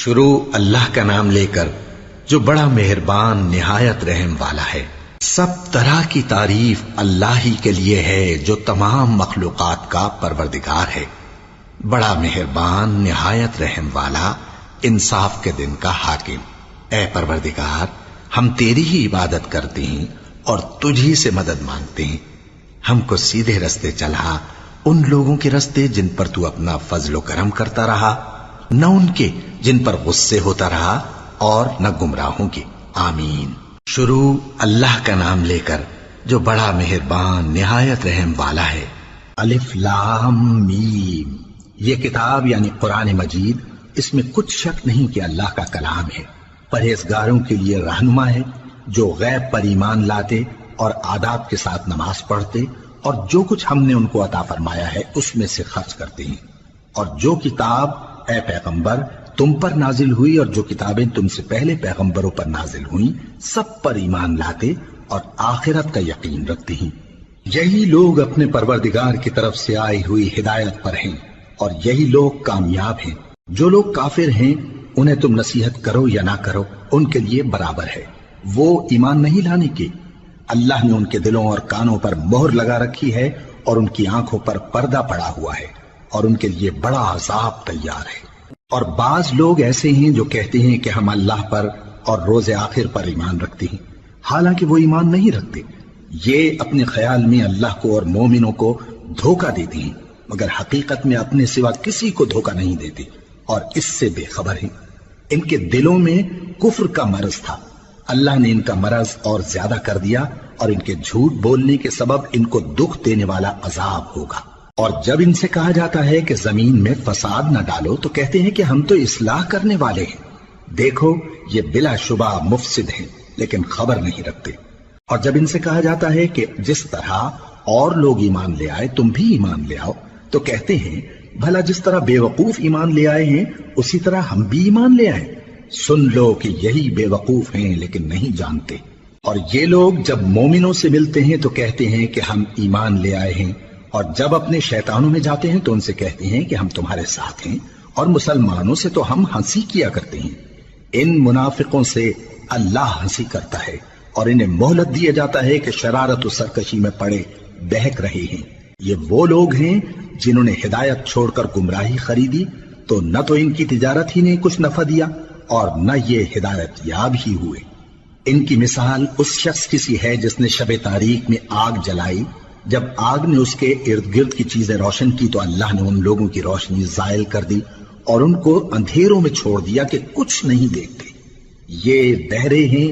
شروع اللہ کا نام لے کر جو بڑا مہربان نہایت رحم والا ہے۔ سب طرح کی تعریف اللہ ہی کے لیے ہے جو تمام مخلوقات کا پروردگار ہے، بڑا مہربان نہایت رحم والا، انصاف کے دن کا حاکم۔ اے پروردگار، ہم تیری ہی عبادت کرتے ہیں اور تجھی سے مدد مانگتے ہیں۔ ہم کو سیدھے رستے چلا، ان لوگوں کے رستے جن پر تو اپنا فضل و کرم کرتا رہا، نہ ان کے جن پر غصے ہوتا رہا، اور نہ گمراہوں کے۔ آمین۔ شروع اللہ کا نام لے کر جو بڑا مہربان نہایت رحم والا ہے۔ الف لام میم۔ یہ کتاب یعنی قرآن مجید، اس میں کچھ شک نہیں کہ اللہ کا کلام ہے، پرہیزگاروں کے لیے رہنما ہے، جو غیب پر ایمان لاتے اور آداب کے ساتھ نماز پڑھتے اور جو کچھ ہم نے ان کو عطا فرمایا ہے اس میں سے خرچ کرتے ہیں، اور جو کتاب اے پیغمبر تم پر نازل ہوئی اور جو کتابیں تم سے پہلے پیغمبروں پر نازل ہوئیں سب پر ایمان لاتے اور آخرت کا یقین رکھتے ہیں۔ یہی لوگ اپنے پروردگار کی طرف سے آئی ہوئی ہدایت پر ہیں اور یہی لوگ کامیاب ہیں۔ جو لوگ کافر ہیں انہیں تم نصیحت کرو یا نہ کرو ان کے لیے برابر ہے، وہ ایمان نہیں لانے کے۔ اللہ نے ان کے دلوں اور کانوں پر مہر لگا رکھی ہے اور ان کی آنکھوں پر پردہ پڑا ہوا ہے اور ان کے لیے بڑا عذاب تیار ہے۔ اور بعض لوگ ایسے ہیں جو کہتے ہیں کہ ہم اللہ پر اور روز آخر پر ایمان رکھتے ہیں، حالانکہ وہ ایمان نہیں رکھتے۔ یہ اپنے خیال میں اللہ کو اور مومنوں کو دھوکہ دیتے ہیں، مگر حقیقت میں اپنے سوا کسی کو دھوکہ نہیں دیتے اور اس سے بے خبر ہیں۔ ان کے دلوں میں کفر کا مرض تھا، اللہ نے ان کا مرض اور زیادہ کر دیا اور ان کے جھوٹ بولنے کے سبب ان کو دکھ دینے والا عذاب ہوگا۔ اور جب ان سے کہا جاتا ہے کہ زمین میں فساد نہ ڈالو تو کہتے ہیں کہ ہم تو اصلاح کرنے والے ہیں۔ دیکھو یہ بلا شبہ مفسد ہیں لیکن خبر نہیں رکھتے۔ اور جب ان سے کہا جاتا ہے کہ جس طرح اور لوگ ایمان لے آئے تم بھی ایمان لے آؤ تو کہتے ہیں بھلا جس طرح بے وقوف ایمان لے آئے ہیں اسی طرح ہم بھی ایمان لے آئیں۔ سن لو کہ یہی بے وقوف ہیں لیکن نہیں جانتے۔ اور یہ لوگ جب مومنوں سے ملتے ہیں تو کہتے ہیں کہ ہم ایمان لے آئے ہیں، اور جب اپنے شیطانوں میں جاتے ہیں تو ان سے کہتے ہیں کہ ہم تمہارے ساتھ ہیں، اور مسلمانوں سے تو ہم ہنسی کیا کرتے ہیں۔ ان منافقوں سے اللہ ہنسی کرتا ہے اور انہیں مہلت دیا جاتا ہے کہ شرارت و سرکشی میں پڑے بہک رہے ہیں۔ یہ وہ لوگ ہیں جنہوں نے ہدایت چھوڑ کر گمراہی خریدی، تو نہ تو ان کی تجارت ہی نے کچھ نفع دیا اور نہ یہ ہدایت یاب ہی ہوئے۔ ان کی مثال اس شخص کی سی ہے جس نے شب تاریک میں آگ جلائی، جب آگ نے اس کے ارد گرد کی چیزیں روشن کی تو اللہ نے ان لوگوں کی روشنی زائل کر دی اور ان کو اندھیروں میں چھوڑ دیا کہ کچھ نہیں دیکھتے۔ یہ بہرے ہیں،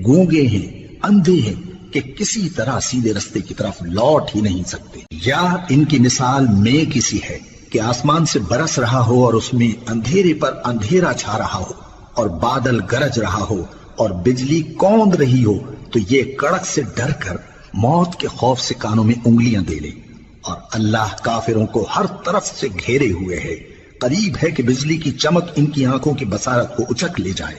گونگے ہیں، اندھے ہیں کہ کسی طرح سیدھے رستے کی طرف لوٹ ہی نہیں سکتے۔ یا ان کی مثال میں کسی ہے کہ آسمان سے برس رہا ہو اور اس میں اندھیرے پر اندھیرا چھا رہا ہو اور بادل گرج رہا ہو اور بجلی کوند رہی ہو، تو یہ کڑک سے ڈر کر موت کے خوف سے کانوں میں انگلیاں دے لے۔ اور اللہ کافروں کو ہر طرف سے گھیرے ہوئے ہے، قریب ہے کہ بجلی کی چمک ان کی آنکھوں کی بصارت کو اچک لے جائے۔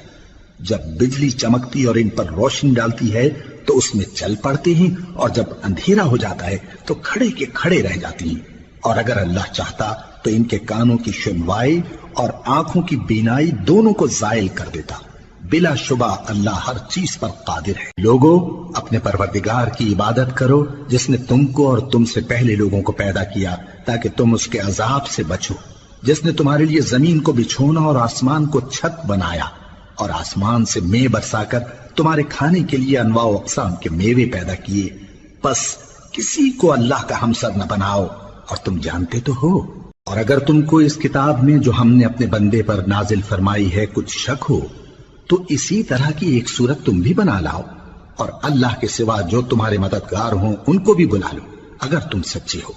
جب بجلی چمکتی اور ان پر روشنی ڈالتی ہے تو اس میں چل پڑتے ہیں، اور جب اندھیرا ہو جاتا ہے تو کھڑے کے کھڑے رہ جاتی ہیں۔ اور اگر اللہ چاہتا تو ان کے کانوں کی سنوائی اور آنکھوں کی بینائی دونوں کو زائل کر دیتا۔ بلا شبہ اللہ ہر چیز پر قادر ہے۔ لوگو اپنے پروردگار کی عبادت کرو جس نے تم کو اور تم سے پہلے لوگوں کو پیدا کیا تاکہ تم اس کے عذاب سے بچو، جس نے تمہارے لیے زمین کو بچھونا اور آسمان کو چھت بنایا، اور آسمان سے مے برسا کر تمہارے کھانے کے لیے انواع و اقسام کے میوے پیدا کیے۔ پس کسی کو اللہ کا ہمسر نہ بناؤ، اور تم جانتے تو ہو۔ اور اگر تم کو اس کتاب میں جو ہم نے اپنے بندے پر نازل فرمائی ہے کچھ شک ہو تو اسی طرح کی ایک صورت تم بھی بنا لاؤ، اور اللہ کے سوا جو تمہارے مددگار ہوں ان کو بھی بلا لو اگر تم سچے ہو۔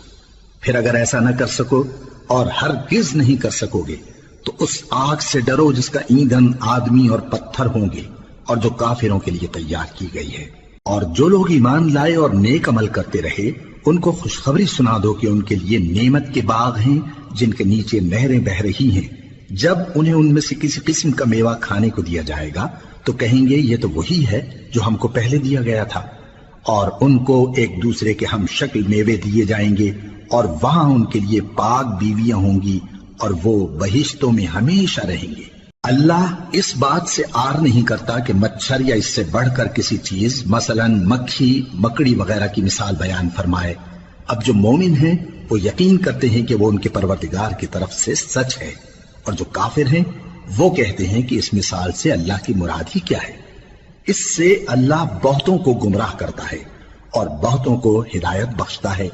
پھر اگر ایسا نہ کر سکو اور ہرگز نہیں کر سکو گے تو اس آگ سے ڈرو جس کا ایندھن آدمی اور پتھر ہوں گے اور جو کافروں کے لیے تیار کی گئی ہے۔ اور جو لوگ ایمان لائے اور نیک عمل کرتے رہے ان کو خوشخبری سنا دو کہ ان کے لیے نعمت کے باغ ہیں جن کے نیچے نہریں بہہ رہی ہیں۔ جب انہیں ان میں سے کسی قسم کا میوہ کھانے کو دیا جائے گا تو کہیں گے یہ تو وہی ہے جو ہم کو پہلے دیا گیا تھا، اور ان کو ایک دوسرے کے ہم شکل میوے دیے جائیں گے، اور وہاں ان کے لیے پاک بیویاں ہوں گی اور وہ بہشتوں میں ہمیشہ رہیں گے۔ اللہ اس بات سے آر نہیں کرتا کہ مچھر یا اس سے بڑھ کر کسی چیز مثلاً مکھی مکڑی وغیرہ کی مثال بیان فرمائے۔ اب جو مومن ہیں وہ یقین کرتے ہیں کہ وہ ان کے پروردگار کی طرف سے سچ ہے، اور جو کافر ہیں وہ کہتے ہیں کہ اس مثال سے اللہ کی مراد ہی کیا ہے۔ اس سے اللہ بہتوں کو گمراہ کرتا ہے اور بہتوں کو ہدایت بخشتا ہے،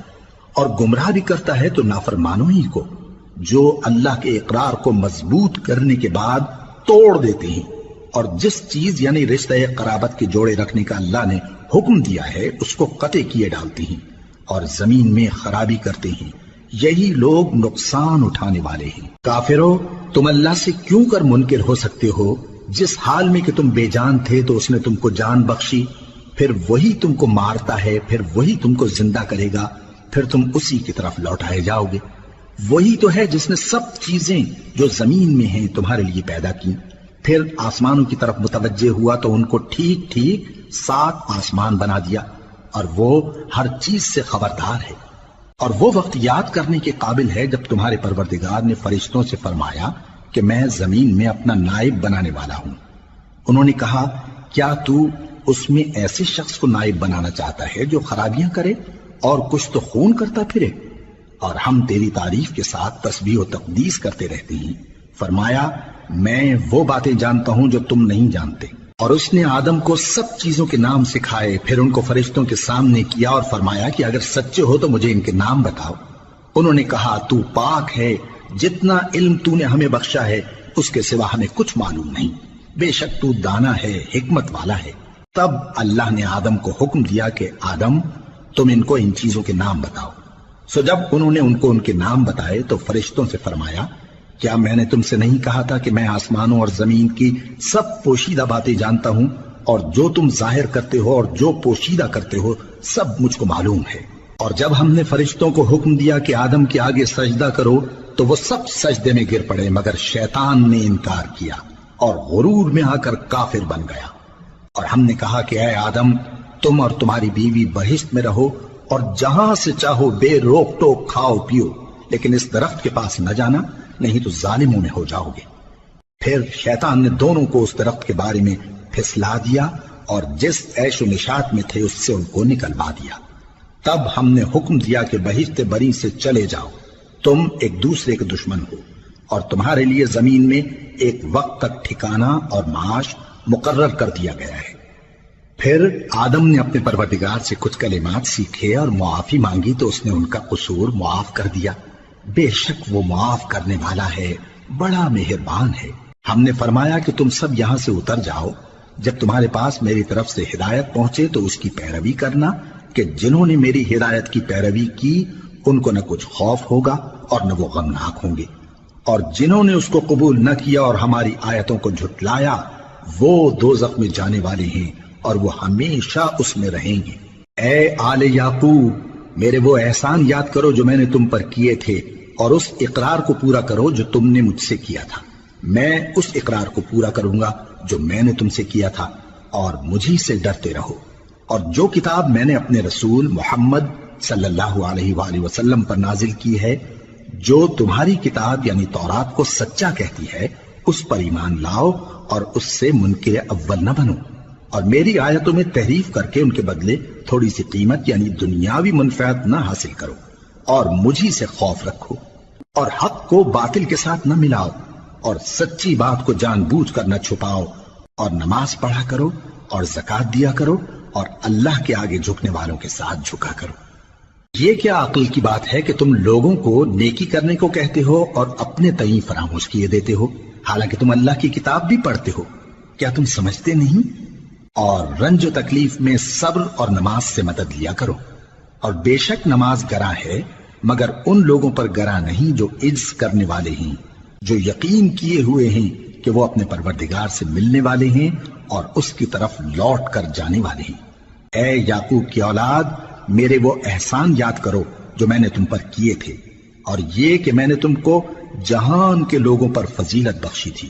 اور گمراہ بھی کرتا ہے تو نافرمانوں ہی کو، جو اللہ کے اقرار کو مضبوط کرنے کے بعد توڑ دیتے ہیں، اور جس چیز یعنی رشتہ قرابت کے جوڑے رکھنے کا اللہ نے حکم دیا ہے اس کو قطع کیے ڈالتے ہیں اور زمین میں خرابی کرتے ہیں۔ یہی لوگ نقصان اٹھانے والے ہیں۔ کافرو، تم اللہ سے کیوں کر منکر ہو سکتے ہو؟ جس حال میں کہ تم بے جان تھے تو اس نے تم کو جان بخشی، پھر وہی تم کو مارتا ہے، پھر وہی تم کو زندہ کرے گا، پھر تم اسی کی طرف لوٹائے جاؤ گے۔ وہی تو ہے جس نے سب چیزیں جو زمین میں ہیں تمہارے لیے پیدا کی، پھر آسمانوں کی طرف متوجہ ہوا تو ان کو ٹھیک ٹھیک 7 آسمان بنا دیا، اور وہ ہر چیز سے خبردار ہے۔ اور وہ وقت یاد کرنے کے قابل ہے جب تمہارے پروردگار نے فرشتوں سے فرمایا کہ میں زمین میں اپنا نائب بنانے والا ہوں۔ انہوں نے کہا، کیا تو اس میں ایسے شخص کو نائب بنانا چاہتا ہے جو خرابیاں کرے اور کچھ تو خون کرتا پھرے؟ اور ہم تیری تعریف کے ساتھ تسبیح و تقدیس کرتے رہتے ہیں۔ فرمایا، میں وہ باتیں جانتا ہوں جو تم نہیں جانتے۔ اور اس نے آدم کو سب چیزوں کے نام سکھائے، پھر ان کو فرشتوں کے سامنے کیا اور فرمایا کہ اگر سچے ہو تو مجھے ان کے نام بتاؤ۔ انہوں نے کہا، تو پاک ہے، جتنا علم تو نے ہمیں بخشا ہے اس کے سوا ہمیں کچھ معلوم نہیں، بے شک تو دانا ہے، حکمت والا ہے۔ تب اللہ نے آدم کو حکم دیا کہ آدم، تم ان کو ان چیزوں کے نام بتاؤ۔ سو جب انہوں نے ان کو ان کے نام بتائے تو فرشتوں سے فرمایا، کیا میں نے تم سے نہیں کہا تھا کہ میں آسمانوں اور زمین کی سب پوشیدہ باتیں جانتا ہوں، اور جو تم ظاہر کرتے ہو اور جو پوشیدہ کرتے ہو سب مجھ کو معلوم ہے۔ اور جب ہم نے فرشتوں کو حکم دیا کہ آدم کے آگے سجدہ کرو تو وہ سب سجدے میں گر پڑے مگر شیطان نے انکار کیا اور غرور میں آ کر کافر بن گیا۔ اور ہم نے کہا کہ اے آدم، تم اور تمہاری بیوی بہشت میں رہو اور جہاں سے چاہو بے روک ٹوک کھاؤ پیو، لیکن اس درخت کے پاس نہ جانا، نہیں تو ظالموں میں ہو جاؤ گے۔ پھر شیطان نے دونوں کو اس درخت کے بارے میں پھسلا دیا اور جس عیش و نشاط میں تھے اس سے ان کو نکلوا دیا۔ تب ہم نے حکم دیا کہ بہشت بری سے چلے جاؤ، تم ایک دوسرے کے دشمن ہو، اور تمہارے لیے زمین میں ایک وقت تک ٹھکانہ اور معاش مقرر کر دیا گیا ہے۔ پھر آدم نے اپنے پروردگار سے کچھ کلمات سیکھے اور معافی مانگی تو اس نے ان کا قصور معاف کر دیا۔ بے شک وہ معاف کرنے والا ہے، بڑا مہربان ہے۔ ہم نے فرمایا کہ تم سب یہاں سے اتر جاؤ، جب تمہارے پاس میری طرف سے ہدایت پہنچے تو اس کی پیروی کرنا، کہ جنہوں نے میری ہدایت کی پیروی کی ان کو نہ کچھ خوف ہوگا اور نہ وہ غمناک ہوں گے، اور جنہوں نے اس کو قبول نہ کیا اور ہماری آیتوں کو جھٹلایا وہ دوزخ میں جانے والے ہیں اور وہ ہمیشہ اس میں رہیں گے۔ اے آل یعقوب، میرے وہ احسان یاد کرو جو میں نے تم پر کیے تھے، اور اس اقرار کو پورا کرو جو تم نے مجھ سے کیا تھا۔ میں اس اقرار کو پورا کروں گا جو میں نے تم سے کیا تھا، اور مجھی سے ڈرتے رہو۔ اور جو کتاب میں نے اپنے رسول محمد صلی اللہ علیہ وآلہ وسلم پر نازل کی ہے، جو تمہاری کتاب یعنی تورات کو سچا کہتی ہے، اس پر ایمان لاؤ اور اس سے منکر اول نہ بنو، اور میری آیتوں میں تحریف کر کے ان کے بدلے تھوڑی سی قیمت یعنی دنیاوی منفعت نہ حاصل کرو، اور مجھی سے خوف رکھو، اور حق کو باطل کے ساتھ نہ ملاؤ، اور سچی بات کو جان بوجھ کر نہ چھپاؤ، اور نماز پڑھا کرو اور زکوٰۃ دیا کرو، اور اللہ کے آگے جھکنے والوں کے ساتھ جھکا کرو۔ یہ کیا عقل کی بات ہے کہ تم لوگوں کو نیکی کرنے کو کہتے ہو اور اپنے تئیں فراموش کیے دیتے ہو، حالانکہ تم اللہ کی کتاب بھی پڑھتے ہو؟ کیا تم سمجھتے نہیں؟ اور رنج و تکلیف میں صبر اور نماز سے مدد لیا کرو، اور بے شک نماز گراں ہے مگر ان لوگوں پر گراں نہیں جو عجز کرنے والے ہیں، جو یقین کیے ہوئے ہیں کہ وہ اپنے پروردگار سے ملنے والے ہیں اور اس کی طرف لوٹ کر جانے والے ہیں۔ اے یعقوب کی اولاد، میرے وہ احسان یاد کرو جو میں نے تم پر کیے تھے، اور یہ کہ میں نے تم کو جہان کے لوگوں پر فضیلت بخشی تھی۔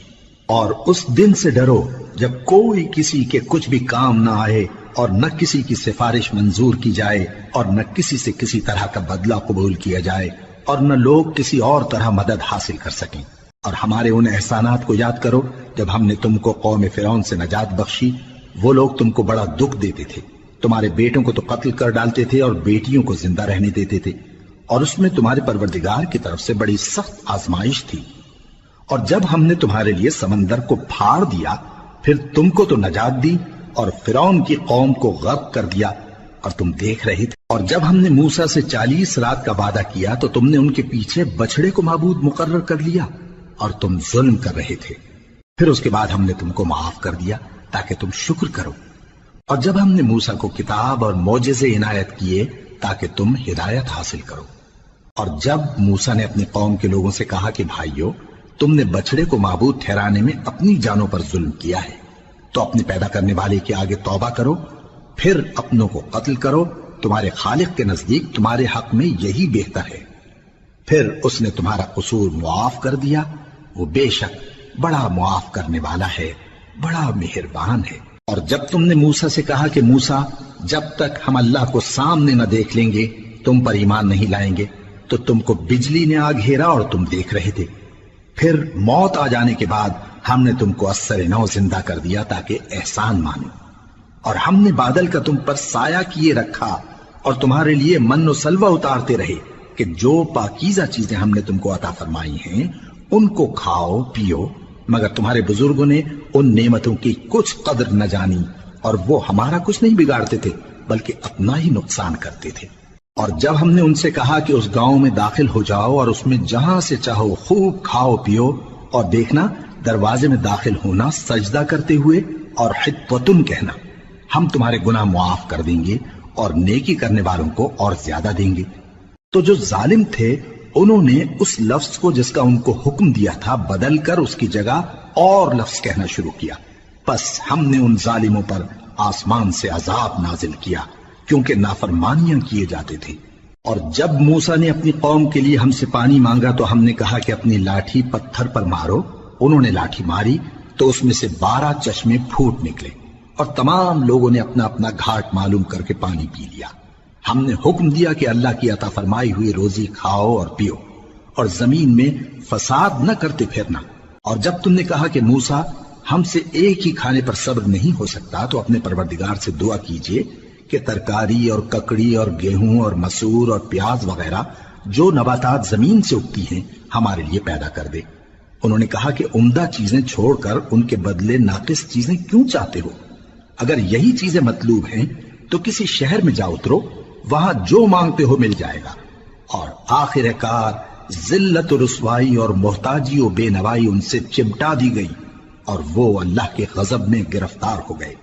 اور اس دن سے ڈرو جب کوئی کسی کے کچھ بھی کام نہ آئے، اور نہ کسی کی سفارش منظور کی جائے، اور نہ کسی سے کسی طرح کا بدلہ قبول کیا جائے، اور نہ لوگ کسی اور طرح مدد حاصل کر سکیں۔ اور ہمارے ان احسانات کو یاد کرو جب ہم نے تم کو قوم فرعون سے نجات بخشی، وہ لوگ تم کو بڑا دکھ دیتے تھے، تمہارے بیٹوں کو تو قتل کر ڈالتے تھے اور بیٹیوں کو زندہ رہنے دیتے تھے، اور اس میں تمہارے پروردگار کی طرف سے بڑی سخت آزمائش تھی۔ اور جب ہم نے تمہارے لیے سمندر کو پھاڑ دیا، پھر تم کو تو نجات دی اور فرعون کی قوم کو غرق کر دیا، اور تم دیکھ رہے تھے۔ اور جب ہم نے موسیٰ سے 40 رات کا وعدہ کیا تو تم نے ان کے پیچھے بچڑے کو معبود مقرر کر لیا اور تم ظلم کر رہے تھے۔ پھر اس کے بعد ہم نے تم کو معاف کر دیا تاکہ تم شکر کرو۔ اور جب ہم نے موسیٰ کو کتاب اور معجزے عنایت کیے تاکہ تم ہدایت حاصل کرو۔ اور جب موسیٰ نے اپنی قوم کے لوگوں سے کہا کہ بھائیو، تم نے بچڑے کو معبود ٹھہرانے میں اپنی جانوں پر ظلم کیا ہے، تو اپنے پیدا کرنے والے کے آگے توبہ کرو، پھر اپنوں کو قتل کرو، تمہارے خالق کے نزدیک تمہارے حق میں یہی بہتر ہے۔ پھر اس نے تمہارا قصور معاف کر دیا، وہ بے شک بڑا معاف کرنے والا ہے، بڑا مہربان ہے۔ اور جب تم نے موسیٰ سے کہا کہ موسیٰ، جب تک ہم اللہ کو سامنے نہ دیکھ لیں گے تم پر ایمان نہیں لائیں گے، تو تم کو بجلی نے آ گھیرا اور تم دیکھ رہے تھے۔ پھر موت آ جانے کے بعد ہم نے تم کو اثر نو زندہ کر دیا تاکہ احسان مانو۔ اور ہم نے بادل کا تم پر سایہ کیے رکھا اور تمہارے لیے من و سلوہ اتارتے رہے کہ جو پاکیزہ چیزیں ہم نے تم کو عطا فرمائی ہیں ان کو کھاؤ پیو، مگر تمہارے بزرگوں نے ان نعمتوں کی کچھ قدر نہ جانی، اور وہ ہمارا کچھ نہیں بگاڑتے تھے بلکہ اپنا ہی نقصان کرتے تھے۔ اور جب ہم نے ان سے کہا کہ اس گاؤں میں داخل ہو جاؤ اور اس میں جہاں سے چاہو خوب کھاؤ پیو، اور دیکھنا دروازے میں داخل ہونا سجدہ کرتے ہوئے اور حطوتن کہنا، ہم تمہارے گناہ معاف کر دیں گے اور نیکی کرنے والوں کو اور زیادہ دیں گے۔ تو جو ظالم تھے انہوں نے اس لفظ کو جس کا ان کو حکم دیا تھا بدل کر اس کی جگہ اور لفظ کہنا شروع کیا، پس ہم نے ان ظالموں پر آسمان سے عذاب نازل کیا کیونکہ نافرمانیاں کیے جاتے تھے۔ اور جب موسیٰ نے اپنی قوم کے لیے ہم سے پانی مانگا تو ہم نے کہا کہ اپنی لاٹھی پتھر پر مارو، انہوں نے لاٹھی ماری تو اس میں سے 12 چشمے پھوٹ نکلے، اور تمام لوگوں نے اپنا اپنا گھاٹ معلوم کر کے پانی پی لیا۔ ہم نے حکم دیا کہ اللہ کی عطا فرمائی ہوئی روزی کھاؤ اور پیو، اور زمین میں فساد نہ کرتے پھرنا۔ اور جب تم نے کہا کہ موسیٰ، ہم سے ایک ہی کھانے پر صبر نہیں ہو سکتا، تو اپنے پروردگار سے دعا کیجئے کہ ترکاری اور ککڑی اور گیہوں اور مسور اور پیاز وغیرہ جو نباتات زمین سے اگتی ہیں ہمارے لیے پیدا کر دے۔ انہوں نے کہا کہ عمدہ چیزیں چھوڑ کر ان کے بدلے ناقص چیزیں کیوں چاہتے ہو؟ اگر یہی چیزیں مطلوب ہیں تو کسی شہر میں جا اترو، وہاں جو مانگتے ہو مل جائے گا۔ اور آخر کار ذلت و رسوائی اور محتاجی و بے نوائی ان سے چمٹا دی گئی، اور وہ اللہ کے غضب میں گرفتار ہو گئے۔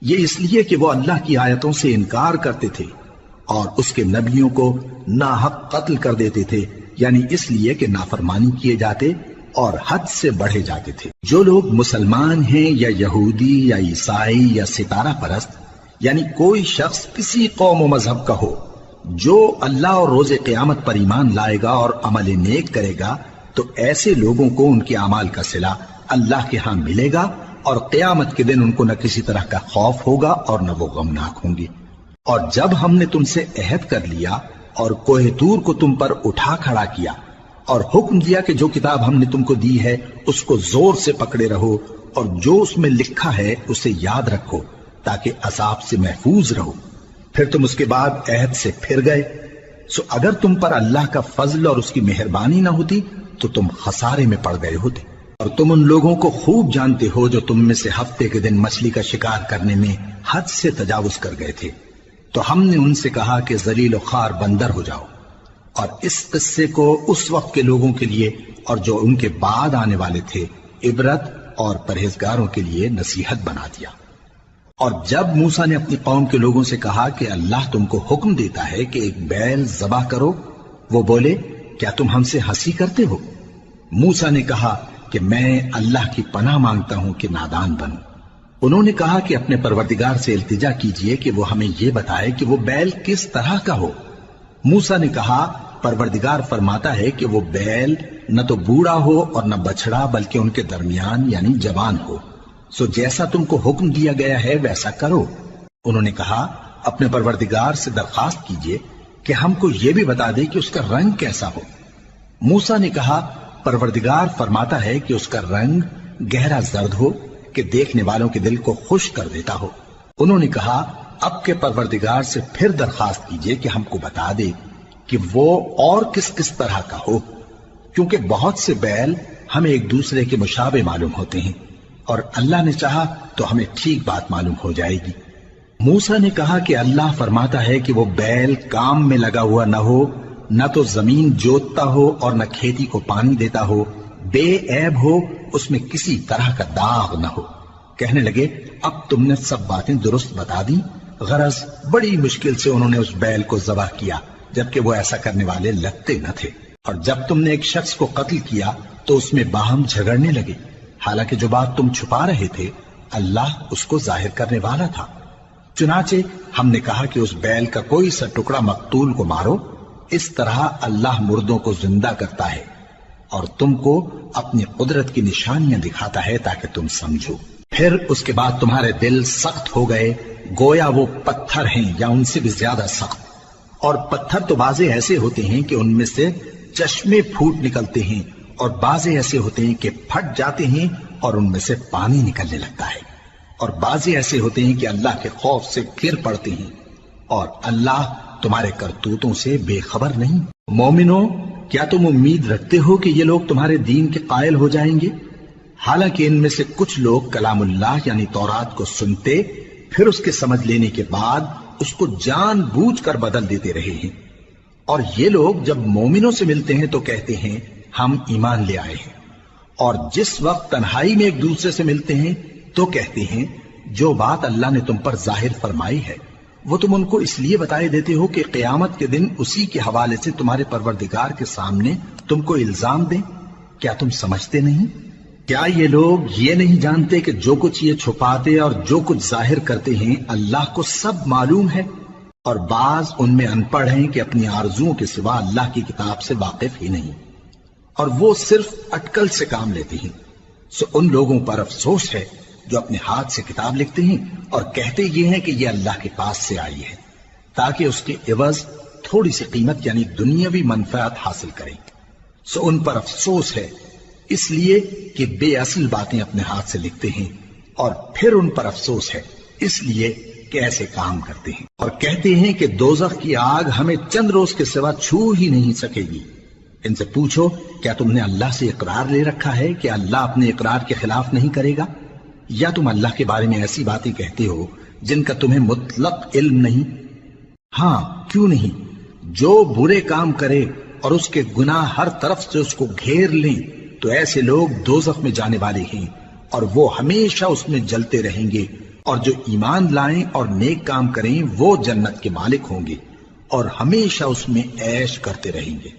یہ اس لیے کہ وہ اللہ کی آیتوں سے انکار کرتے تھے اور اس کے نبیوں کو ناحق قتل کر دیتے تھے، یعنی اس لیے کہ نافرمانی کیے جاتے اور حد سے بڑھے جاتے تھے۔ جو لوگ مسلمان ہیں یا یہودی یا عیسائی یا ستارہ پرست، یعنی کوئی شخص کسی قوم و مذہب کا ہو، جو اللہ اور روز قیامت پر ایمان لائے گا اور عمل نیک کرے گا، تو ایسے لوگوں کو ان کے اعمال کا صلہ اللہ کے ہاں ملے گا، اور قیامت کے دن ان کو نہ کسی طرح کا خوف ہوگا اور نہ وہ غمناک ہوں گے۔ اور جب ہم نے تم سے عہد کر لیا اور کوہ طور کو تم پر اٹھا کھڑا کیا اور حکم دیا کہ جو کتاب ہم نے تم کو دی ہے اس کو زور سے پکڑے رہو، اور جو اس میں لکھا ہے اسے یاد رکھو تاکہ عذاب سے محفوظ رہو، پھر تم اس کے بعد عہد سے پھر گئے، سو اگر تم پر اللہ کا فضل اور اس کی مہربانی نہ ہوتی تو تم خسارے میں پڑ گئے ہوتے۔ اور تم ان لوگوں کو خوب جانتے ہو جو تم میں سے ہفتے کے دن مچھلی کا شکار کرنے میں حد سے تجاوز کر گئے تھے، تو ہم نے ان سے کہا کہ ذلیل و خوار بندر ہو جاؤ، اور اس قصے کو اس وقت کے لوگوں کے لیے اور جو ان کے بعد آنے والے تھے عبرت اور پرہیزگاروں کے لیے نصیحت بنا دیا۔ اور جب موسیٰ نے اپنی قوم کے لوگوں سے کہا کہ اللہ تم کو حکم دیتا ہے کہ ایک بیل ذبح کرو، وہ بولے کیا تم ہم سے ہنسی کرتے ہو؟ موسیٰ نے کہا کہ میں اللہ کی پناہ مانگتا ہوں کہ نادان بنوں۔ انہوں نے کہا کہ اپنے پروردگار سے التجا کیجئے کہ وہ ہمیں یہ بتائے کہ وہ بیل کس طرح کا ہو۔ موسیٰ نے کہا پروردگار فرماتا ہے کہ وہ بیل نہ تو بوڑھا ہو اور نہ بچڑا بلکہ ان کے درمیان یعنی جوان ہو، سو جیسا تم کو حکم دیا گیا ہے ویسا کرو۔ انہوں نے کہا اپنے پروردگار سے درخواست کیجئے کہ ہم کو یہ بھی بتا دے کہ اس کا رنگ کیسا ہو۔ موسیٰ نے کہا پروردگار فرماتا ہے کہ اس کا رنگ گہرا زرد ہو کہ دیکھنے والوں کے دل کو خوش کر دیتا ہو۔ انہوں نے کہا اب کے پروردگار سے پھر درخواست کیجئے کہ ہم کو بتا دے کہ وہ اور کس کس طرح کا ہو، کیونکہ بہت سے بیل ہمیں ایک دوسرے کے مشابہ معلوم ہوتے ہیں، اور اللہ نے چاہا تو ہمیں ٹھیک بات معلوم ہو جائے گی۔ موسیٰ نے کہا کہ اللہ فرماتا ہے کہ وہ بیل کام میں لگا ہوا نہ ہو، نہ تو زمین جوتتا ہو اور نہ کھیتی کو پانی دیتا ہو، بے عیب ہو، اس میں کسی طرح کا داغ نہ ہو۔ کہنے لگے اب تم نے سب باتیں درست بتا دی۔ غرض بڑی مشکل سے انہوں نے اس بیل کو ذبح کیا، جبکہ وہ ایسا کرنے والے لگتے نہ تھے۔ اور جب تم نے ایک شخص کو قتل کیا تو اس میں باہم جھگڑنے لگے، حالانکہ جو بات تم چھپا رہے تھے اللہ اس کو ظاہر کرنے والا تھا۔ چنانچہ ہم نے کہا کہ اس بیل کا کوئی سا ٹکڑا مقتول کو مارو، اس طرح اللہ مردوں کو زندہ کرتا ہے اور تم کو اپنی قدرت کی نشانیاں دکھاتا ہے تاکہ تم سمجھو۔ پھر اس کے بعد تمہارے دل سخت ہو گئے گویا وہ پتھر ہیں یا ان سے بھی زیادہ سخت، اور پتھر تو بعضے ایسے ہوتے ہیں کہ ان میں سے چشمے پھوٹ نکلتے ہیں، اور بعضے ایسے ہوتے ہیں کہ پھٹ جاتے ہیں اور ان میں سے پانی نکلنے لگتا ہے، اور بعضے ایسے ہوتے ہیں کہ اللہ کے خوف سے گر پڑتے ہیں، اور اللہ تمہارے کرتوتوں سے بے خبر نہیں۔ مومنو، کیا تم امید رکھتے ہو کہ یہ لوگ تمہارے دین کے قائل ہو جائیں گے؟ حالانکہ ان میں سے کچھ لوگ کلام اللہ یعنی تورات کو سنتے پھر اس کے سمجھ لینے کے بعد اس کو جان بوجھ کر بدل دیتے رہے ہیں، اور یہ لوگ جب مومنوں سے ملتے ہیں تو کہتے ہیں ہم ایمان لے آئے ہیں، اور جس وقت تنہائی میں ایک دوسرے سے ملتے ہیں تو کہتے ہیں جو بات اللہ نے تم پر ظاہر فرمائی ہے وہ تم ان کو اس لیے بتائے دیتے ہو کہ قیامت کے دن اسی کے حوالے سے تمہارے پروردگار کے سامنے تم کو الزام دیں۔ کیا تم سمجھتے نہیں؟ کیا یہ لوگ یہ نہیں جانتے کہ جو کچھ یہ چھپاتے اور جو کچھ ظاہر کرتے ہیں اللہ کو سب معلوم ہے؟ اور بعض ان میں ان پڑھ ہیں کہ اپنی آرزوؤں کے سوا اللہ کی کتاب سے واقف ہی نہیں، اور وہ صرف اٹکل سے کام لیتے ہیں۔ سو ان لوگوں پر افسوس ہے جو اپنے ہاتھ سے کتاب لکھتے ہیں اور کہتے یہ ہیں کہ یہ اللہ کے پاس سے آئی ہے، تاکہ اس کے عوض تھوڑی سی قیمت یعنی دنیاوی منفعت حاصل کریں۔ سو ان پر افسوس ہے اس لیے کہ بے اصل باتیں اپنے ہاتھ سے لکھتے ہیں، اور پھر ان پر افسوس ہے اس لیے کہ ایسے کام کرتے ہیں، اور کہتے ہیں کہ دوزخ کی آگ ہمیں چند روز کے سوا چھو ہی نہیں سکے گی۔ ان سے پوچھو کیا تم نے اللہ سے اقرار لے رکھا ہے کہ اللہ اپنے اقرار کے خلاف نہیں کرے گا، یا تم اللہ کے بارے میں ایسی باتیں کہتے ہو جن کا تمہیں مطلق علم نہیں؟ ہاں کیوں نہیں، جو برے کام کرے اور اس کے گناہ ہر طرف سے اس کو گھیر لیں تو ایسے لوگ دوزخ میں جانے والے ہیں، اور وہ ہمیشہ اس میں جلتے رہیں گے، اور جو ایمان لائیں اور نیک کام کریں وہ جنت کے مالک ہوں گے اور ہمیشہ اس میں عیش کرتے رہیں گے۔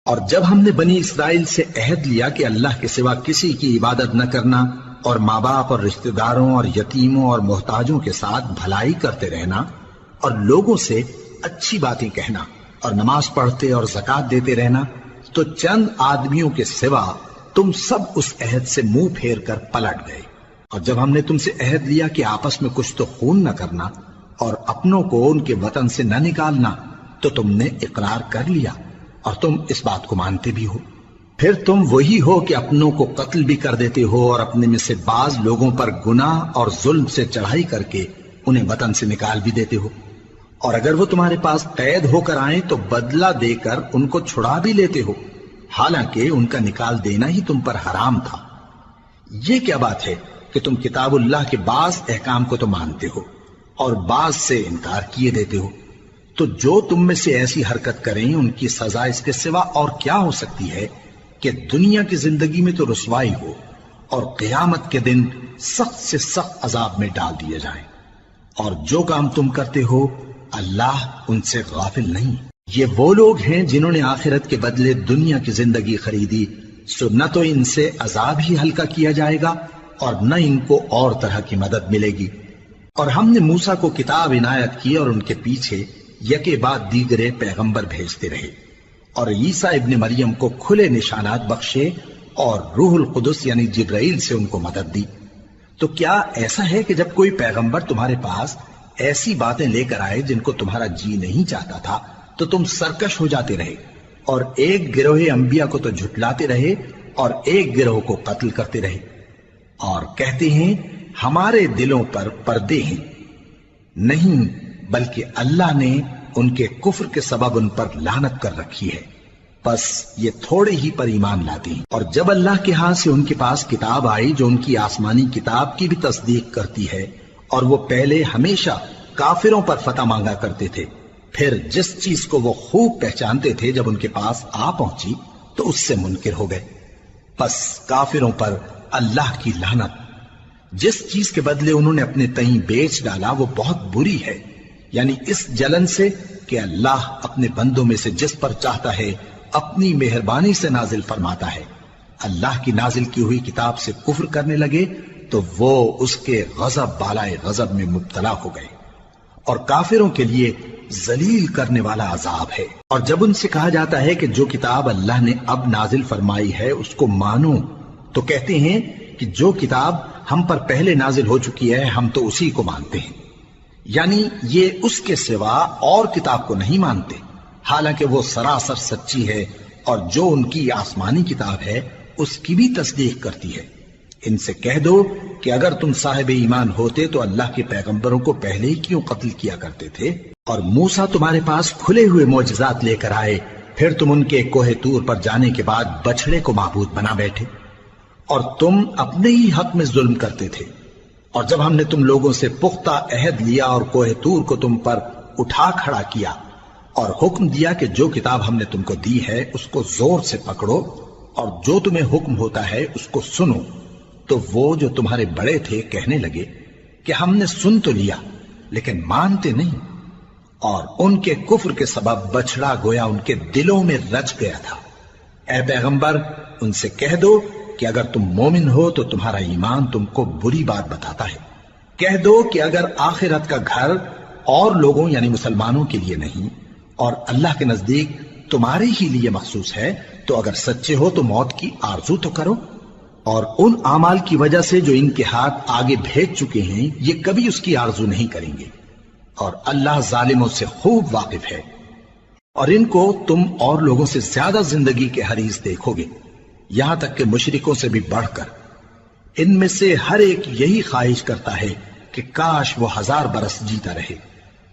اور جب ہم نے بنی اسرائیل سے عہد لیا کہ اللہ کے سوا کسی کی عبادت نہ کرنا، اور ماں باپ اور رشتہ داروں اور یتیموں اور محتاجوں کے ساتھ بھلائی کرتے رہنا، اور لوگوں سے اچھی باتیں کہنا، اور نماز پڑھتے اور زکوٰۃ دیتے رہنا، تو چند آدمیوں کے سوا تم سب اس عہد سے منہ پھیر کر پلٹ گئے۔ اور جب ہم نے تم سے عہد لیا کہ آپس میں کچھ تو خون نہ کرنا اور اپنوں کو ان کے وطن سے نہ نکالنا، تو تم نے اقرار کر لیا اور تم اس بات کو مانتے بھی ہو۔ پھر تم وہی ہو کہ اپنوں کو قتل بھی کر دیتے ہو اور اپنے میں سے بعض لوگوں پر گناہ اور ظلم سے چڑھائی کر کے انہیں وطن سے نکال بھی دیتے ہو، اور اگر وہ تمہارے پاس قید ہو کر آئیں تو بدلہ دے کر ان کو چھڑا بھی لیتے ہو، حالانکہ ان کا نکال دینا ہی تم پر حرام تھا۔ یہ کیا بات ہے کہ تم کتاب اللہ کے بعض احکام کو تو مانتے ہو اور بعض سے انکار کیے دیتے ہو؟ تو جو تم میں سے ایسی حرکت کریں ان کی سزا اس کے سوا اور کیا ہو سکتی ہے کہ دنیا کی زندگی میں تو رسوائی ہو اور قیامت کے دن سخت سے سخت عذاب میں ڈال دیے جائیں۔ اور جو کام تم کرتے ہو اللہ ان سے غافل نہیں۔ یہ وہ لوگ ہیں جنہوں نے آخرت کے بدلے دنیا کی زندگی خریدی، سو نہ تو ان سے عذاب ہی ہلکا کیا جائے گا اور نہ ان کو اور طرح کی مدد ملے گی۔ اور ہم نے موسیٰ کو کتاب عنایت کی اور ان کے پیچھے یکے بعد دیگرے پیغمبر بھیجتے رہے، اور عیسیٰ ابن مریم کو کھلے نشانات بخشے اور روح القدس یعنی جبرائیل سے ان کو مدد دی۔ تو کیا ایسا ہے کہ جب کوئی پیغمبر تمہارے پاس ایسی باتیں لے کر آئے جن کو تمہارا جی نہیں چاہتا تھا تو تم سرکش ہو جاتے رہے، اور ایک گروہ انبیاء کو تو جھٹلاتے رہے اور ایک گروہ کو قتل کرتے رہے؟ اور کہتے ہیں ہمارے دلوں پر پردے ہیں، نہیں بلکہ اللہ نے ان کے کفر کے سبب ان پر لعنت کر رکھی ہے، بس یہ تھوڑے ہی پر ایمان لاتے ہیں۔ اور جب اللہ کے ہاں سے ان کے پاس کتاب آئی جو ان کی آسمانی کتاب کی بھی تصدیق کرتی ہے، اور وہ پہلے ہمیشہ کافروں پر فتح مانگا کرتے تھے، پھر جس چیز کو وہ خوب پہچانتے تھے جب ان کے پاس آ پہنچی تو اس سے منکر ہو گئے، بس کافروں پر اللہ کی لعنت۔ جس چیز کے بدلے انہوں نے اپنے تئیں بیچ ڈالا وہ بہت بری ہے، یعنی اس جلن سے کہ اللہ اپنے بندوں میں سے جس پر چاہتا ہے اپنی مہربانی سے نازل فرماتا ہے۔ اللہ کی نازل کی ہوئی کتاب سے کفر کرنے لگے تو وہ اس کے غضب بالائے غضب میں مبتلا ہو گئے، اور کافروں کے لیے ذلیل کرنے والا عذاب ہے۔ اور جب ان سے کہا جاتا ہے کہ جو کتاب اللہ نے اب نازل فرمائی ہے اس کو مانو، تو کہتے ہیں کہ جو کتاب ہم پر پہلے نازل ہو چکی ہے ہم تو اسی کو مانتے ہیں، یعنی یہ اس کے سوا اور کتاب کو نہیں مانتے، حالانکہ وہ سراسر سچی ہے، اور جو ان کی آسمانی کتاب ہے اس کی بھی تصدیق کرتی ہے۔ ان سے کہہ دو کہ اگر تم صاحب ایمان ہوتے تو اللہ کے پیغمبروں کو پہلے ہی کیوں قتل کیا کرتے تھے؟ اور موسیٰ تمہارے پاس کھلے ہوئے معجزات لے کر آئے، پھر تم ان کے کوہ طور پر جانے کے بعد بچڑے کو معبود بنا بیٹھے، اور تم اپنے ہی حق میں ظلم کرتے تھے۔ اور جب ہم نے تم لوگوں سے پختہ عہد لیا اور کوہ طور کو تم پر اٹھا کھڑا کیا اور حکم دیا کہ جو کتاب ہم نے تم کو دی ہے اس کو زور سے پکڑو اور جو تمہیں حکم ہوتا ہے اس کو سنو، تو وہ جو تمہارے بڑے تھے کہنے لگے کہ ہم نے سن تو لیا لیکن مانتے نہیں، اور ان کے کفر کے سبب بچڑا گویا ان کے دلوں میں رچ گیا تھا۔ اے پیغمبر ان سے کہہ دو کہ اگر تم مومن ہو تو تمہارا ایمان تم کو بری بات بتاتا ہے۔ کہہ دو کہ اگر آخرت کا گھر اور لوگوں یعنی مسلمانوں کے لیے نہیں اور اللہ کے نزدیک تمہارے ہی لیے مخصوص ہے تو اگر سچے ہو تو موت کی آرزو تو کرو، اور ان اعمال کی وجہ سے جو ان کے ہاتھ آگے بھیج چکے ہیں یہ کبھی اس کی آرزو نہیں کریں گے، اور اللہ ظالموں سے خوب واقف ہے۔ اور ان کو تم اور لوگوں سے زیادہ زندگی کے حریص دیکھو گے، یہاں تک کہ مشرکوں سے بھی بڑھ کر۔ ان میں سے ہر ایک یہی خواہش کرتا ہے کہ کاش وہ 1000 برس جیتا رہے،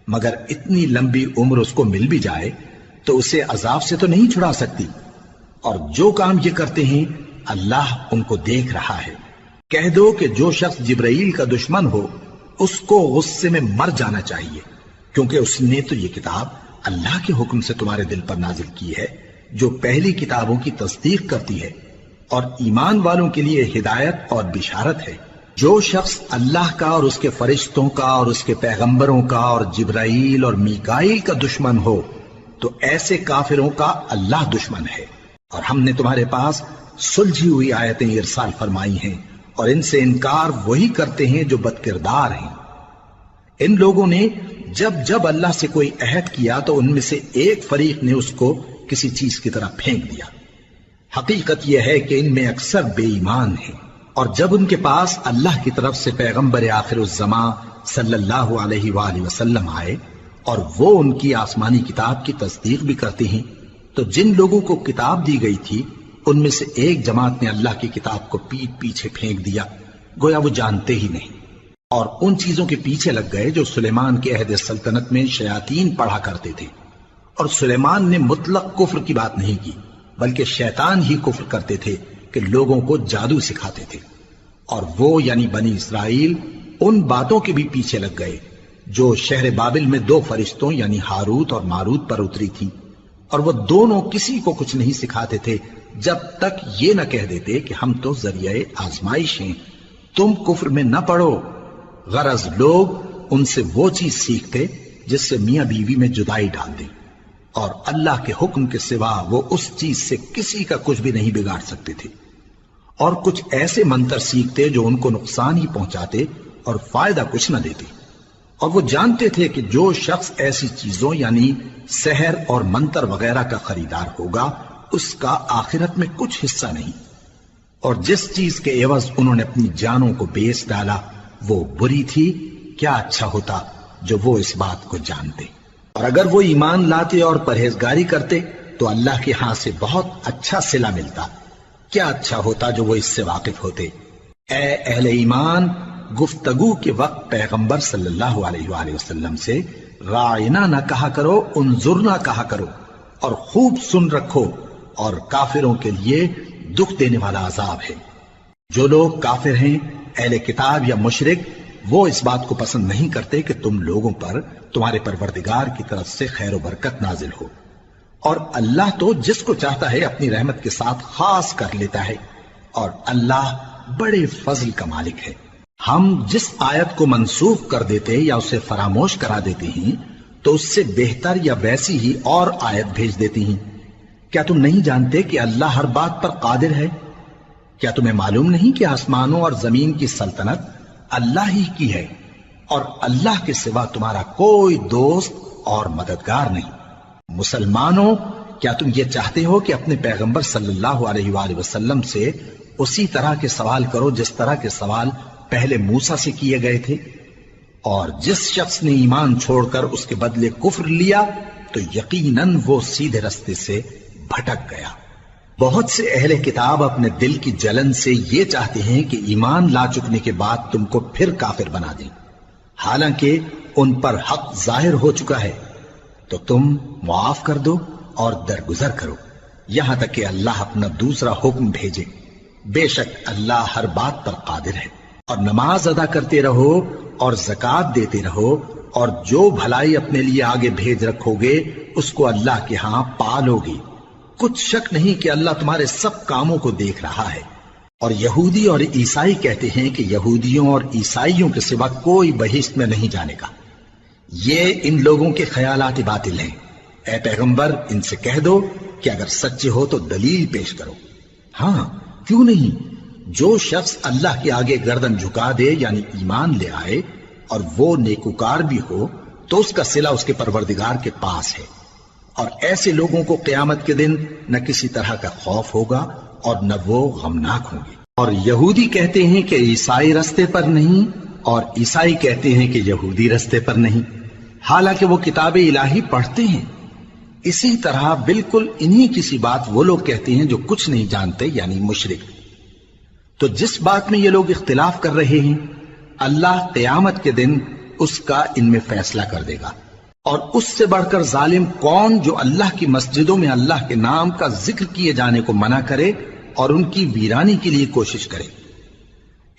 مگر اتنی لمبی عمر اس کو مل بھی جائے تو اسے عذاب سے تو نہیں چھڑا سکتی، اور جو کام یہ کرتے ہیں اللہ ان کو دیکھ رہا ہے۔ کہہ دو کہ جو شخص جبرائیل کا دشمن ہو اس کو غصے میں مر جانا چاہیے، کیونکہ اس نے تو یہ کتاب اللہ کے حکم سے تمہارے دل پر نازل کی ہے جو پہلی کتابوں کی تصدیق کرتی ہے، اور ایمان والوں کے لیے ہدایت اور بشارت ہے۔ جو شخص اللہ کا اور اس کے فرشتوں کا اور اس کے پیغمبروں کا اور جبرائیل اور میکائیل کا دشمن ہو تو ایسے کافروں کا اللہ دشمن ہے۔ اور ہم نے تمہارے پاس سلجھی ہوئی آیتیں ارسال فرمائی ہیں، اور ان سے انکار وہی کرتے ہیں جو بد کردار ہیں۔ ان لوگوں نے جب جب اللہ سے کوئی عہد کیا تو ان میں سے ایک فریق نے اس کو کسی چیز کی طرح پھینک دیا۔ حقیقت یہ ہے کہ ان میں اکثر بے ایمان ہیں، اور جب ان کے پاس اللہ کی طرف سے پیغمبر آخر الزماں صلی اللہ علیہ وآلہ وسلم آئے اور وہ ان کی آسمانی کتاب کی تصدیق بھی کرتے ہیں، تو جن لوگوں کو کتاب دی گئی تھی ان میں سے ایک جماعت نے اللہ کی کتاب کو پیٹ پیچھے پھینک دیا، گویا وہ جانتے ہی نہیں، اور ان چیزوں کے پیچھے لگ گئے جو سلیمان کے عہد سلطنت میں شیاطین پڑھا کرتے تھے۔ اور سلیمان نے مطلق کفر کی بات نہیں کی، بلکہ شیطان ہی کفر کرتے تھے کہ لوگوں کو جادو سکھاتے تھے، اور وہ یعنی بنی اسرائیل ان باتوں کے بھی پیچھے لگ گئے جو شہر بابل میں 2 فرشتوں یعنی ہاروت اور ماروت پر اتری تھی، اور وہ دونوں کسی کو کچھ نہیں سکھاتے تھے جب تک یہ نہ کہہ دیتے کہ ہم تو ذریعہ آزمائش ہیں، تم کفر میں نہ پڑو۔ غرض لوگ ان سے وہ چیز سیکھتے جس سے میاں بیوی میں جدائی ڈال دیں، اور اللہ کے حکم کے سوا وہ اس چیز سے کسی کا کچھ بھی نہیں بگاڑ سکتے تھے، اور کچھ ایسے منتر سیکھتے جو ان کو نقصان ہی پہنچاتے اور فائدہ کچھ نہ دیتے، اور وہ جانتے تھے کہ جو شخص ایسی چیزوں یعنی سحر اور منتر وغیرہ کا خریدار ہوگا اس کا آخرت میں کچھ حصہ نہیں، اور جس چیز کے عوض انہوں نے اپنی جانوں کو بیچ ڈالا وہ بری تھی، کیا اچھا ہوتا جو وہ اس بات کو جانتے۔ اور اگر وہ ایمان لاتے اور پرہیزگاری کرتے تو اللہ کے ہاں سے بہت اچھا صلہ ملتا، کیا اچھا ہوتا جو وہ اس سے واقف ہوتے۔ اے اہل ایمان، گفتگو کے وقت پیغمبر صلی اللہ علیہ وآلہ وسلم سے رائنا نہ کہا کرو، انظرنا کہا کرو، اور خوب سن رکھو، اور کافروں کے لیے دکھ دینے والا عذاب ہے۔ جو لوگ کافر ہیں، اہل کتاب یا مشرک، وہ اس بات کو پسند نہیں کرتے کہ تم لوگوں پر تمہارے پروردگار کی طرف سے خیر و برکت نازل ہو، اور اللہ تو جس کو چاہتا ہے اپنی رحمت کے ساتھ خاص کر لیتا ہے، اور اللہ بڑے فضل کا مالک ہے۔ ہم جس آیت کو منسوخ کر دیتے یا اسے فراموش کرا دیتے ہیں تو اس سے بہتر یا ویسی ہی اور آیت بھیج دیتی ہیں۔ کیا تم نہیں جانتے کہ اللہ ہر بات پر قادر ہے؟ کیا تمہیں معلوم نہیں کہ آسمانوں اور زمین کی سلطنت اللہ ہی کی ہے، اور اللہ کے سوا تمہارا کوئی دوست اور مددگار نہیں؟ مسلمانوں، کیا تم یہ چاہتے ہو کہ اپنے پیغمبر صلی اللہ علیہ وآلہ وسلم سے اسی طرح کے سوال کرو جس طرح کے سوال پہلے موسیٰ سے کیے گئے تھے؟ اور جس شخص نے ایمان چھوڑ کر اس کے بدلے کفر لیا تو یقیناً وہ سیدھے رستے سے بھٹک گیا۔ بہت سے اہل کتاب اپنے دل کی جلن سے یہ چاہتے ہیں کہ ایمان لا چکنے کے بعد تم کو پھر کافر بنا دیں، حالانکہ ان پر حق ظاہر ہو چکا ہے۔ تو تم معاف کر دو اور درگزر کرو یہاں تک کہ اللہ اپنا دوسرا حکم بھیجے۔ بے شک اللہ ہر بات پر قادر ہے۔ اور نماز ادا کرتے رہو اور زکوٰۃ دیتے رہو، اور جو بھلائی اپنے لیے آگے بھیج رکھو گے اس کو اللہ کے ہاں پالو گے۔ کچھ شک نہیں کہ اللہ تمہارے سب کاموں کو دیکھ رہا ہے۔ اور یہودی اور عیسائی کہتے ہیں کہ یہودیوں اور عیسائیوں کے سوا کوئی بہشت میں نہیں جانے گا۔ یہ ان لوگوں کے خیالات باطل ہیں۔ اے پیغمبر، ان سے کہہ دو کہ اگر سچے ہو تو دلیل پیش کرو۔ ہاں، کیوں نہیں؟ جو شخص اللہ کے آگے گردن جھکا دے یعنی ایمان لے آئے اور وہ نیکوکار بھی ہو تو اس کا صلہ اس کے پروردگار کے پاس ہے، اور ایسے لوگوں کو قیامت کے دن نہ کسی طرح کا خوف ہوگا اور نہ وہ غمناک ہوں گے۔ اور یہودی کہتے ہیں کہ عیسائی رستے پر نہیں، اور عیسائی کہتے ہیں کہ یہودی رستے پر نہیں، حالانکہ وہ کتاب الہی پڑھتے ہیں۔ اسی طرح بالکل انہی کسی بات وہ لوگ کہتے ہیں جو کچھ نہیں جانتے یعنی مشرک۔ تو جس بات میں یہ لوگ اختلاف کر رہے ہیں اللہ قیامت کے دن اس کا ان میں فیصلہ کر دے گا۔ اور اس سے بڑھ کر ظالم کون جو اللہ کی مسجدوں میں اللہ کے نام کا ذکر کیے جانے کو منع کرے اور ان کی ویرانی کے لیے کوشش کرے۔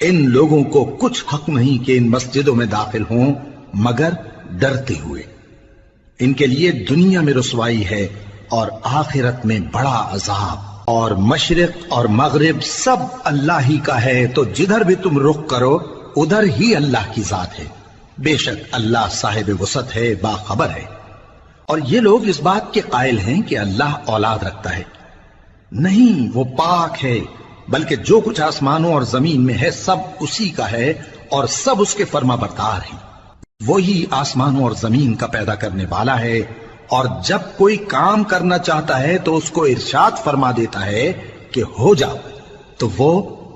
ان لوگوں کو کچھ حق نہیں کہ ان مسجدوں میں داخل ہوں مگر ڈرتے ہوئے۔ ان کے لیے دنیا میں رسوائی ہے اور آخرت میں بڑا عذاب۔ اور مشرق اور مغرب سب اللہ ہی کا ہے، تو جدھر بھی تم رخ کرو ادھر ہی اللہ کی ذات ہے۔ بے شک اللہ صاحب وسعت ہے، باخبر ہے۔ اور یہ لوگ اس بات کے قائل ہیں کہ اللہ اولاد رکھتا ہے۔ نہیں، وہ پاک ہے، بلکہ جو کچھ آسمانوں اور زمین میں ہے سب اسی کا ہے، اور سب اس کے فرما بردار ہیں۔ وہی آسمانوں اور زمین کا پیدا کرنے والا ہے، اور جب کوئی کام کرنا چاہتا ہے تو اس کو ارشاد فرما دیتا ہے کہ ہو جا، تو وہ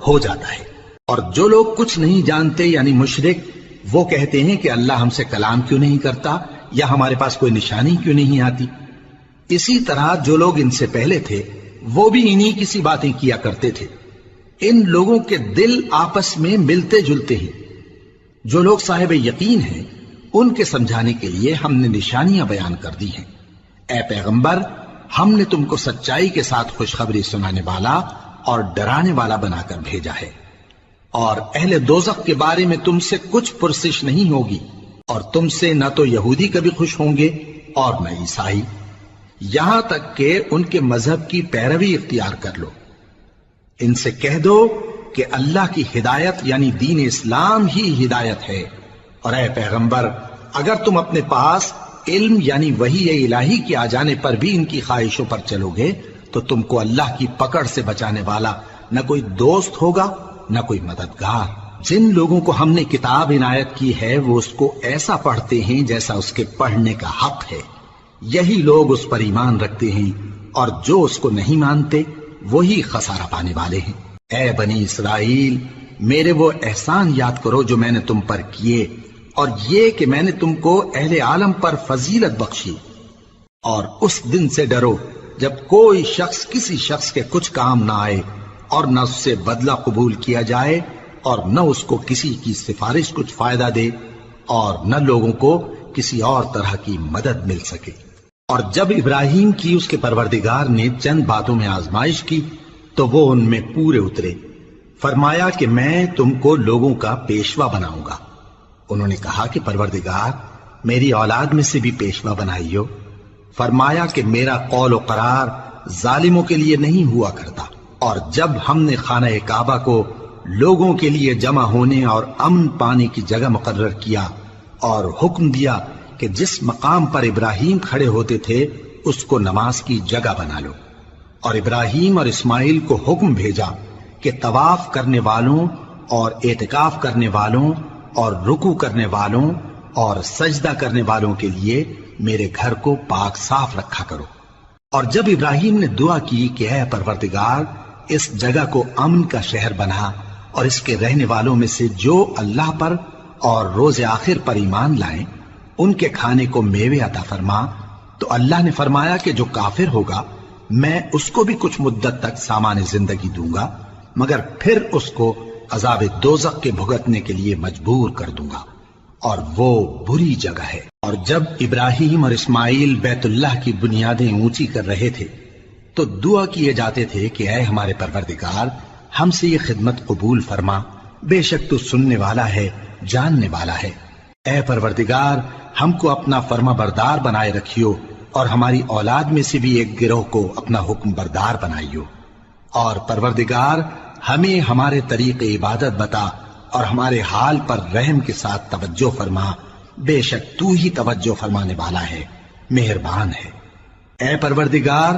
ہو جاتا ہے۔ اور جو لوگ کچھ نہیں جانتے یعنی مشرک، وہ کہتے ہیں کہ اللہ ہم سے کلام کیوں نہیں کرتا، یا ہمارے پاس کوئی نشانی کیوں نہیں آتی۔ اسی طرح جو لوگ ان سے پہلے تھے وہ بھی انہی کسی باتیں کیا کرتے تھے۔ ان لوگوں کے دل آپس میں ملتے جلتے ہیں۔ جو لوگ صاحب یقین ہیں ان کے سمجھانے کے لیے ہم نے نشانیاں بیان کر دی ہیں۔ اے پیغمبر، ہم نے تم کو سچائی کے ساتھ خوشخبری سنانے والا اور ڈرانے والا بنا کر بھیجا ہے، اور اہل دوزخ کے بارے میں تم سے کچھ پرسش نہیں ہوگی، اور تم سے نہ تو یہودی کبھی خوش ہوں گے اور نہ عیسائی، یہاں تک کہ ان کے مذہب کی پیروی اختیار کر لو۔ ان سے کہہ دو کہ اللہ کی ہدایت یعنی دین اسلام ہی ہدایت ہے، اور اے پیغمبر اگر تم اپنے پاس علم یعنی وحی الہی کے آ جانے پر بھی ان کی خواہشوں پر چلو گے تو تم کو اللہ کی پکڑ سے بچانے والا نہ کوئی دوست ہوگا نہ کوئی مددگار۔ جن لوگوں کو ہم نے کتاب عنایت کی ہے وہ اس کو ایسا پڑھتے ہیں جیسا اس کے پڑھنے کا حق ہے، یہی لوگ اس پر ایمان رکھتے ہیں، اور جو اس کو نہیں مانتے وہی خسارہ پانے والے ہیں۔ اے بنی اسرائیل، میرے وہ احسان یاد کرو جو میں نے تم پر کیے، اور یہ کہ میں نے تم کو اہل عالم پر فضیلت بخشی، اور اس دن سے ڈرو جب کوئی شخص کسی شخص کے کچھ کام نہ آئے اور نہ اس سے بدلہ قبول کیا جائے، اور نہ اس کو کسی کی سفارش کچھ فائدہ دے اور نہ لوگوں کو کسی اور طرح کی مدد مل سکے۔ اور جب ابراہیم کی اس کے پروردگار نے چند باتوں میں آزمائش کی تو وہ ان میں پورے اترے۔ فرمایا کہ میں تم کو لوگوں کا پیشوا بناؤں گا۔ انہوں نے کہا کہ پروردگار میری اولاد میں سے بھی پیشوا بنائیو۔ فرمایا کہ میرا قول و قرار ظالموں کے لیے نہیں ہوا کرتا۔ اور جب ہم نے خانہ کعبہ کو لوگوں کے لیے جمع ہونے اور امن پانے کی جگہ مقرر کیا اور حکم دیا کہ جس مقام پر ابراہیم کھڑے ہوتے تھے اس کو نماز کی جگہ بنا لو، اور ابراہیم اور اسماعیل کو حکم بھیجا کہ طواف کرنے والوں اور اعتکاف کرنے والوں اور رکوع کرنے والوں اور سجدہ کرنے والوں کے لیے میرے گھر کو پاک صاف رکھا کرو۔ اور جب ابراہیم نے دعا کی کہ اے پروردگار اس جگہ کو امن کا شہر بنا اور اس کے رہنے والوں میں سے جو اللہ پر اور روز آخر پر ایمان لائیں ان کے کھانے کو میوے عطا فرما، تو اللہ نے فرمایا کہ جو کافر ہوگا میں اس کو بھی کچھ مدت تک سامان زندگی دوں گا، مگر پھر اس کو عذاب دوزخ کے بھگتنے کے لیے مجبور کر دوں گا، اور وہ بری جگہ ہے۔ اور جب ابراہیم اور اسماعیل بیت اللہ کی بنیادیں اونچی کر رہے تھے تو دعا کیے جاتے تھے کہ اے ہمارے پروردگار ہم سے یہ خدمت قبول فرما، بے شک تو سننے والا ہے، جاننے والا ہے۔ اے پروردگار ہم کو اپنا فرما بردار بنائے رکھیو، اور ہماری اولاد میں سے بھی ایک گروہ کو اپنا حکم بردار بنائیو، اور پروردگار ہمیں ہمارے طریق عبادت بتا اور ہمارے حال پر رحم کے ساتھ توجہ فرما، بے شک تو ہی توجہ فرمانے والا ہے، مہربان ہے۔ اے پروردگار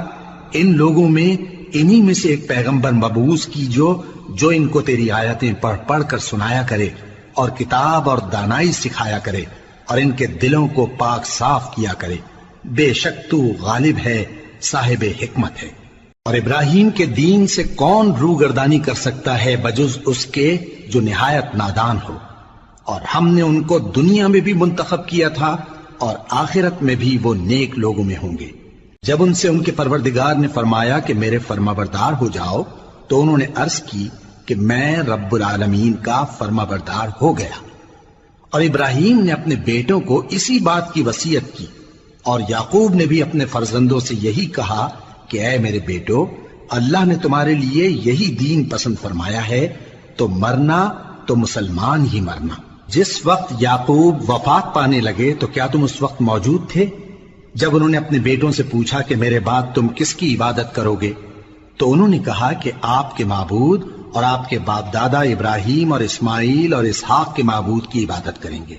ان لوگوں میں انہی میں سے ایک پیغمبر مبعوث کیجو جو ان کو تیری آیتیں پڑھ پڑھ کر سنایا کرے اور کتاب اور دانائی سکھایا کرے اور ان کے دلوں کو پاک صاف کیا کرے، بے شک تو غالب ہے، صاحب حکمت ہے۔ اور ابراہیم کے دین سے کون روگردانی کر سکتا ہے بجز اس کے جو نہایت نادان ہو، اور ہم نے ان کو دنیا میں بھی منتخب کیا تھا اور آخرت میں بھی وہ نیک لوگوں میں ہوں گے۔ جب ان سے ان کے پروردگار نے فرمایا کہ میرے فرما بردار ہو جاؤ تو انہوں نے عرض کی کہ میں رب العالمین کا فرما بردار ہو گیا۔ اور ابراہیم نے اپنے بیٹوں کو اسی بات کی وصیت کی، اور یعقوب نے بھی اپنے فرزندوں سے یہی کہا کہ اے میرے بیٹو اللہ نے تمہارے لیے یہی دین پسند فرمایا ہے، تو مرنا تو مسلمان ہی مرنا۔ جس وقت یعقوب وفات پانے لگے تو کیا تم اس وقت موجود تھے جب انہوں نے اپنے بیٹوں سے پوچھا کہ میرے بعد تم کس کی عبادت کرو گے؟ تو انہوں نے کہا کہ آپ کے معبود اور آپ کے باپ دادا ابراہیم اور اسماعیل اور اسحاق کے معبود کی عبادت کریں گے،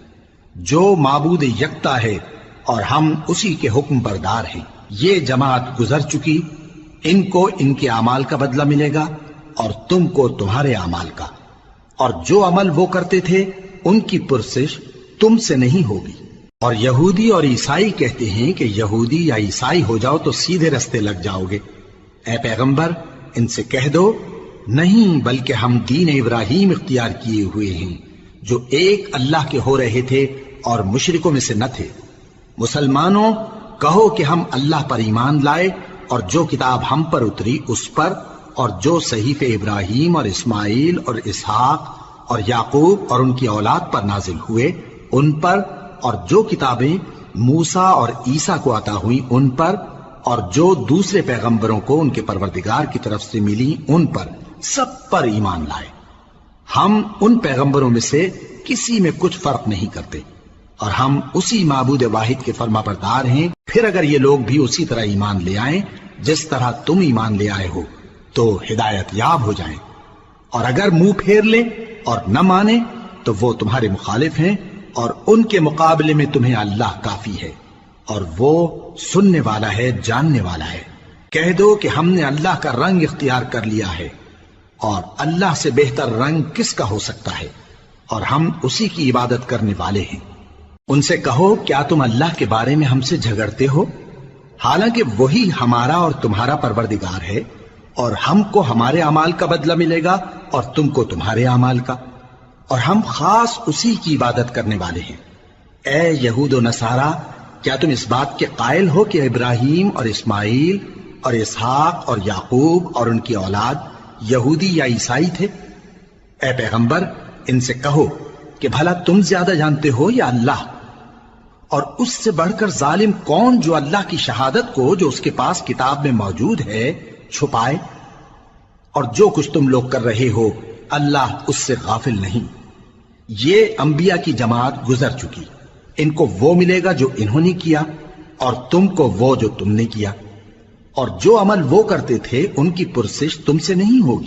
جو معبود یکتا ہے اور ہم اسی کے حکم بردار ہیں۔ یہ جماعت گزر چکی، ان کو ان کے اعمال کا بدلہ ملے گا اور تم کو تمہارے اعمال کا، اور جو عمل وہ کرتے تھے ان کی پرسش تم سے نہیں ہوگی۔ اور یہودی اور عیسائی کہتے ہیں کہ یہودی یا عیسائی ہو جاؤ تو سیدھے رستے لگ جاؤ گے۔ اے پیغمبر ان سے کہہ دو نہیں، بلکہ ہم دین ابراہیم اختیار کیے ہوئے ہیں جو ایک اللہ کے ہو رہے تھے اور مشرکوں میں سے نہ تھے۔ مسلمانوں کہو کہ ہم اللہ پر ایمان لائے اور جو کتاب ہم پر اتری اس پر، اور جو صحیفے ابراہیم اور اسماعیل اور اسحاق اور یعقوب اور ان کی اولاد پر نازل ہوئے ان پر، اور جو کتابیں موسیٰ اور عیسیٰ کو عطا ہوئیں ان پر، اور جو دوسرے پیغمبروں کو ان کے پروردگار کی طرف سے ملی ان پر، سب پر ایمان لائے۔ ہم ان پیغمبروں میں سے کسی میں کچھ فرق نہیں کرتے، اور ہم اسی معبود واحد کے فرما بردار ہیں۔ پھر اگر یہ لوگ بھی اسی طرح ایمان لے آئیں جس طرح تم ایمان لے آئے ہو تو ہدایت یاب ہو جائیں، اور اگر منہ پھیر لیں اور نہ مانیں تو وہ تمہارے مخالف ہیں، اور ان کے مقابلے میں تمہیں اللہ کافی ہے، اور وہ سننے والا ہے، جاننے والا ہے۔ کہہ دو کہ ہم نے اللہ کا رنگ اختیار کر لیا ہے، اور اللہ سے بہتر رنگ کس کا ہو سکتا ہے، اور ہم اسی کی عبادت کرنے والے ہیں۔ ان سے کہو کیا تم اللہ کے بارے میں ہم سے جھگڑتے ہو، حالانکہ وہی ہمارا اور تمہارا پروردگار ہے، اور ہم کو ہمارے اعمال کا بدلہ ملے گا اور تم کو تمہارے اعمال کا، اور ہم خاص اسی کی عبادت کرنے والے ہیں۔ اے یہود و نصارا کیا تم اس بات کے قائل ہو کہ ابراہیم اور اسماعیل اور اسحاق اور یعقوب اور ان کی اولاد یہودی یا عیسائی تھے؟ اے پیغمبر ان سے کہو کہ بھلا تم زیادہ جانتے ہو یا اللہ؟ اور اس سے بڑھ کر ظالم کون جو اللہ کی شہادت کو جو اس کے پاس کتاب میں موجود ہے چھپائے؟ اور جو کچھ تم لوگ کر رہے ہو اللہ اس سے غافل نہیں۔ یہ انبیاء کی جماعت گزر چکی، ان کو وہ ملے گا جو انہوں نے کیا اور تم کو وہ جو تم نے کیا، اور جو عمل وہ کرتے تھے ان کی پرسش تم سے نہیں ہوگی۔